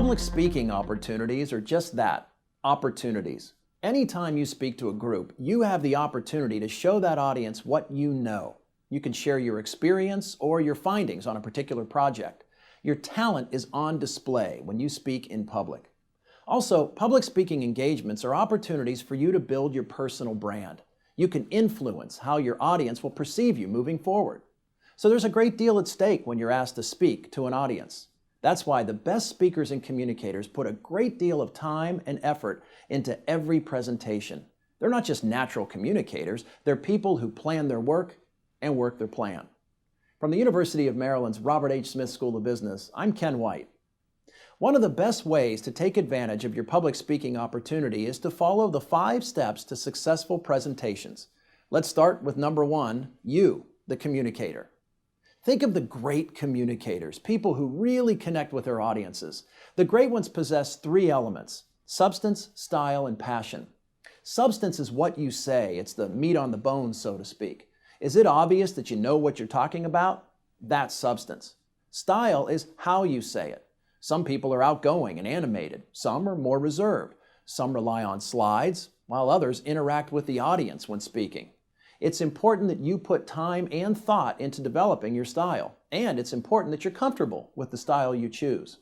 Public speaking opportunities are just that, opportunities. Anytime you speak to a group, you have the opportunity to show that audience what you know. You can share your experience or your findings on a particular project. Your talent is on display when you speak in public. Also, public speaking engagements are opportunities for you to build your personal brand. You can influence how your audience will perceive you moving forward. So there's a great deal at stake when you're asked to speak to an audience. That's why the best speakers and communicators put a great deal of time and effort into every presentation. They're not just natural communicators, they're people who plan their work and work their plan. From the University of Maryland's Robert H. Smith School of Business, I'm Ken White. One of the best ways to take advantage of your public speaking opportunity is to follow the 5 steps to successful presentations. Let's start with number 1, you, the communicator. Think of the great communicators, people who really connect with their audiences. The great ones possess 3 elements: substance, style, and passion. Substance is what you say. It's the meat on the bones, so to speak. Is it obvious that you know what you're talking about? That's substance. Style is how you say it. Some people are outgoing and animated. Some are more reserved. Some rely on slides, while others interact with the audience when speaking. It's important that you put time and thought into developing your style, and it's important that you're comfortable with the style you choose.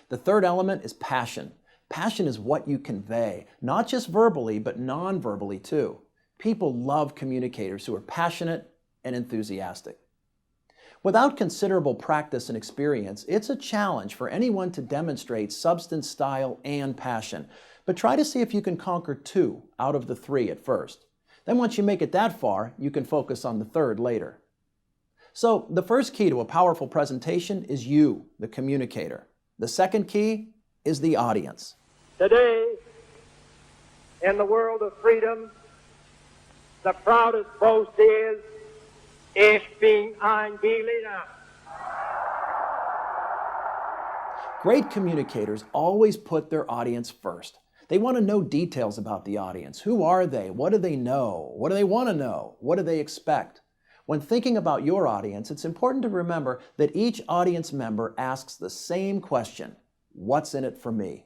The third element is passion. Passion is what you convey, not just verbally, but non-verbally too. People love communicators who are passionate and enthusiastic. Without considerable practice and experience, it's a challenge for anyone to demonstrate substance, style, and passion. But try to see if you can conquer 2 out of the 3 at first. Then once you make it that far, you can focus on the third later. So the first key to a powerful presentation is you, the communicator. The second key is the audience. Today, in the world of freedom, the proudest boast is, Ich bin ein Berliner. Great communicators always put their audience first. They want to know details about the audience. Who are they? What do they know? What do they want to know? What do they expect? When thinking about your audience, it's important to remember that each audience member asks the same question: what's in it for me?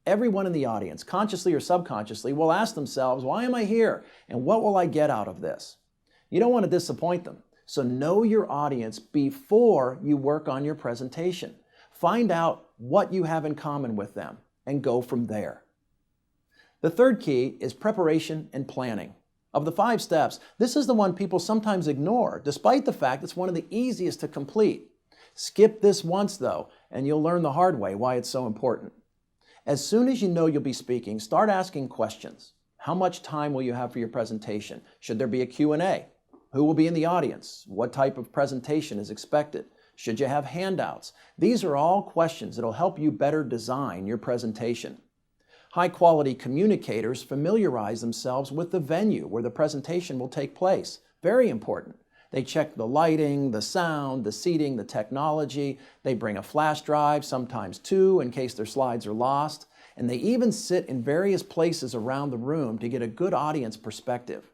Everyone in the audience, consciously or subconsciously, will ask themselves, why am I here? And what will I get out of this? You don't want to disappoint them. So know your audience before you work on your presentation. Find out what you have in common with them and go from there. The third key is preparation and planning. Of the 5 steps, this is the one people sometimes ignore, despite the fact it's one of the easiest to complete. Skip this once, though, and you'll learn the hard way why it's so important. As soon as you know you'll be speaking, start asking questions. How much time will you have for your presentation? Should there be a Q&A? Who will be in the audience? What type of presentation is expected? Should you have handouts? These are all questions that will help you better design your presentation. High-quality communicators familiarize themselves with the venue where the presentation will take place. Very important. They check the lighting, the sound, the seating, the technology. They bring a flash drive, sometimes 2, in case their slides are lost. And they even sit in various places around the room to get a good audience perspective.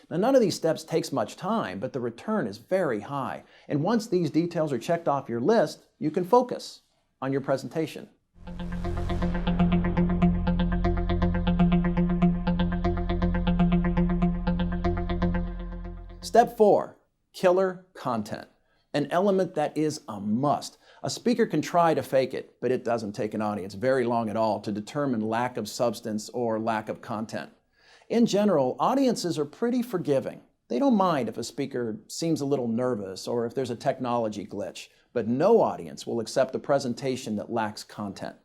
Now, none of these steps takes much time, but the return is very high. And once these details are checked off your list, you can focus on your presentation. Step 4, killer content. An element that is a must. A speaker can try to fake it, but it doesn't take an audience very long at all to determine lack of substance or lack of content. In general, audiences are pretty forgiving. They don't mind if a speaker seems a little nervous or if there's a technology glitch, but no audience will accept a presentation that lacks content.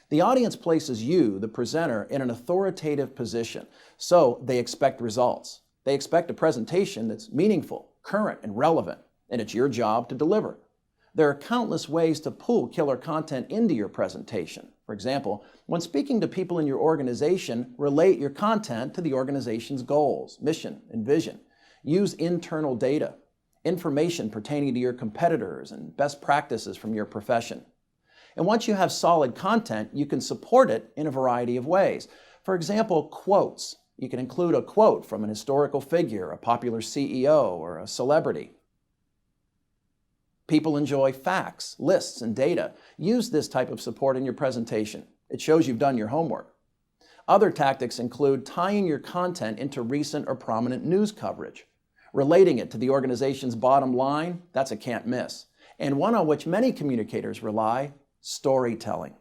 The audience places you, the presenter, in an authoritative position, so they expect results. They expect a presentation that's meaningful, current, and relevant, and it's your job to deliver. There are countless ways to pull killer content into your presentation. For example, when speaking to people in your organization, relate your content to the organization's goals, mission, and vision. Use internal data, information pertaining to your competitors, and best practices from your profession. And once you have solid content, you can support it in a variety of ways. For example, quotes. You can include a quote from an historical figure, a popular CEO, or a celebrity. People enjoy facts, lists, and data. Use this type of support in your presentation. It shows you've done your homework. Other tactics include tying your content into recent or prominent news coverage, relating it to the organization's bottom line, that's a can't miss, and one on which many communicators rely, storytelling.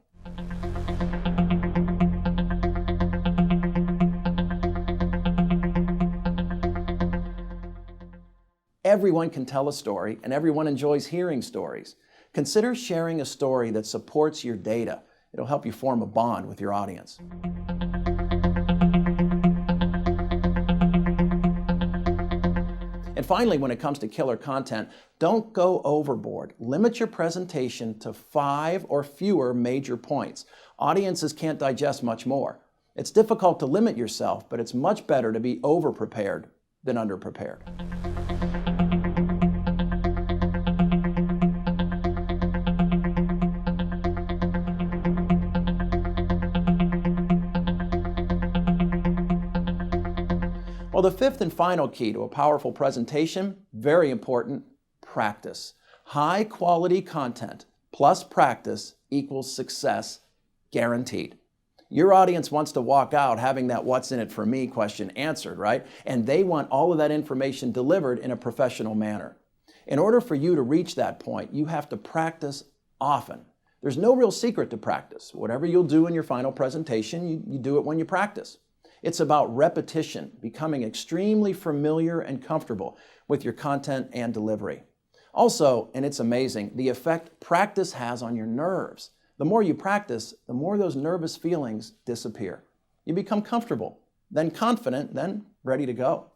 Everyone can tell a story, and everyone enjoys hearing stories. Consider sharing a story that supports your data. It'll help you form a bond with your audience. And finally, when it comes to killer content, don't go overboard. Limit your presentation to 5 or fewer major points. Audiences can't digest much more. It's difficult to limit yourself, but it's much better to be over-prepared than under-prepared. Well, the fifth and final key to a powerful presentation, very important, practice. High quality content plus practice equals success, guaranteed. Your audience wants to walk out having that "what's in it for me" question answered, right? And they want all of that information delivered in a professional manner. In order for you to reach that point, you have to practice often. There's no real secret to practice. Whatever you'll do in your final presentation, you do it when you practice. It's about repetition, becoming extremely familiar and comfortable with your content and delivery. Also, and it's amazing, the effect practice has on your nerves. The more you practice, the more those nervous feelings disappear. You become comfortable, then confident, then ready to go.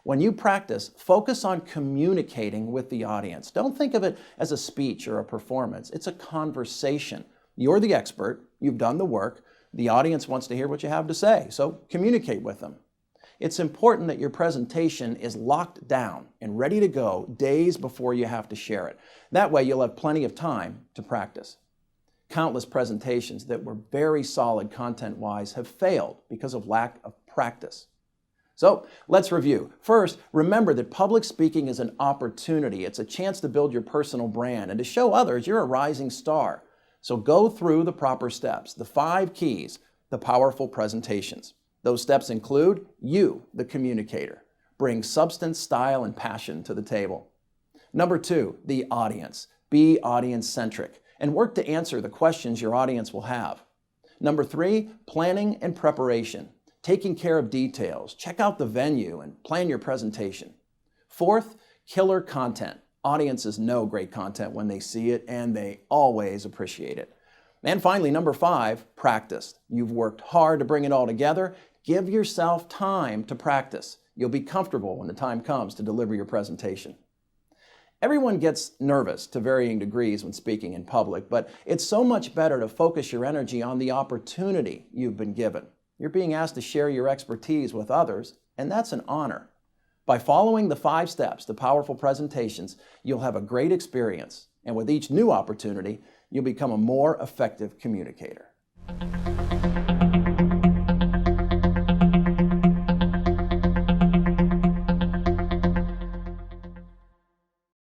When you practice, focus on communicating with the audience. Don't think of it as a speech or a performance. It's a conversation. You're the expert, you've done the work, the audience wants to hear what you have to say, so communicate with them. It's important that your presentation is locked down and ready to go days before you have to share it. That way you'll have plenty of time to practice. Countless presentations that were very solid content-wise have failed because of lack of practice. So let's review. First, remember that public speaking is an opportunity. It's a chance to build your personal brand and to show others you're a rising star. So go through the proper steps, the 5 keys, the powerful presentations. Those steps include you, the communicator. Bring substance, style, and passion to the table. Number 2, the audience. Be audience-centric and work to answer the questions your audience will have. Number 3, planning and preparation. Taking care of details. Check out the venue and plan your presentation. 4th, killer content. Audiences know great content when they see it, and they always appreciate it. And finally, number 5, practice. You've worked hard to bring it all together. Give yourself time to practice. You'll be comfortable when the time comes to deliver your presentation. Everyone gets nervous to varying degrees when speaking in public, but it's so much better to focus your energy on the opportunity you've been given. You're being asked to share your expertise with others, and that's an honor. By following the 5 steps to powerful presentations, you'll have a great experience, and with each new opportunity, you'll become a more effective communicator.